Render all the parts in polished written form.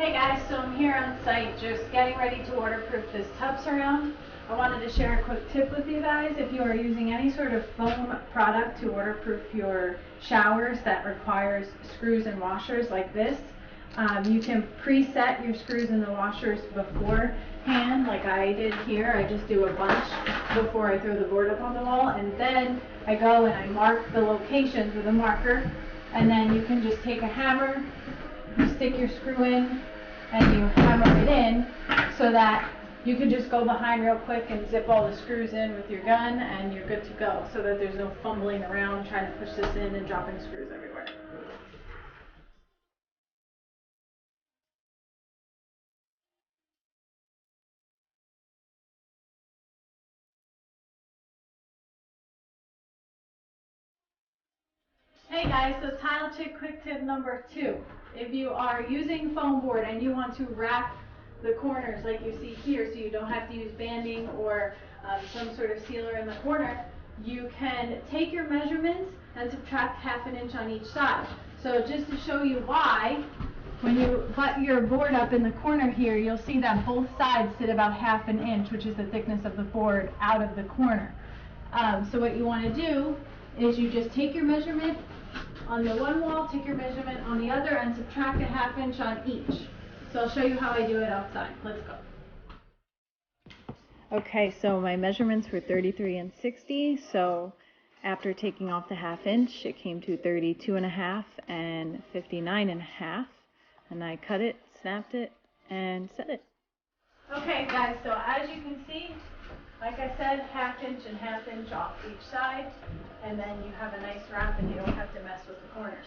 Hey guys, so I'm here on site just getting ready to waterproof this tub surround. I wanted to share a quick tip with you guys. If you are using any sort of foam product to waterproof your showers that requires screws and washers like this, you can preset your screws and the washers beforehand, like I did here. I just do a bunch before I throw the board up on the wall, and then I go and I mark the locations with a marker, and then you can just take a hammer, you stick your screw in, and you hammer it in so that you can just go behind real quick and zip all the screws in with your gun, and you're good to go, so that there's no fumbling around trying to push this in and dropping screws everywhere. Hey guys, so TileChick quick tip number 2. If you are using foam board and you want to wrap the corners like you see here so you don't have to use banding or some sort of sealer in the corner, you can take your measurements and subtract ½ an inch on each side. So just to show you why, when you butt your board up in the corner here, you'll see that both sides sit about ½ an inch, which is the thickness of the board, out of the corner. So what you want to do is you just take your measurement on the one wall, take your measurement on the other, and subtract ½ inch on each. So I'll show you how I do it outside. Let's go. Okay, so my measurements were 33 and 60, so after taking off the ½ inch, it came to 32.5 and 59.5, and I cut it, snapped it, and set it. Okay guys, so as you can see, like I said, ½ inch and ½ inch off each side, and then you have a nice wrap and you don't have to mess with the corners.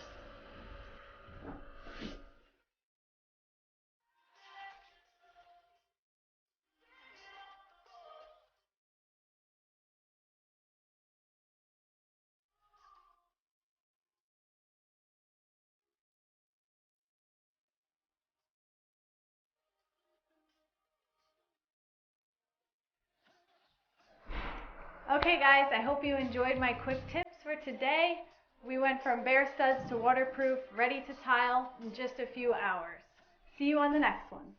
Okay guys, I hope you enjoyed my quick tips for today. We went from bare studs to waterproof, ready to tile in just a few hours. See you on the next one.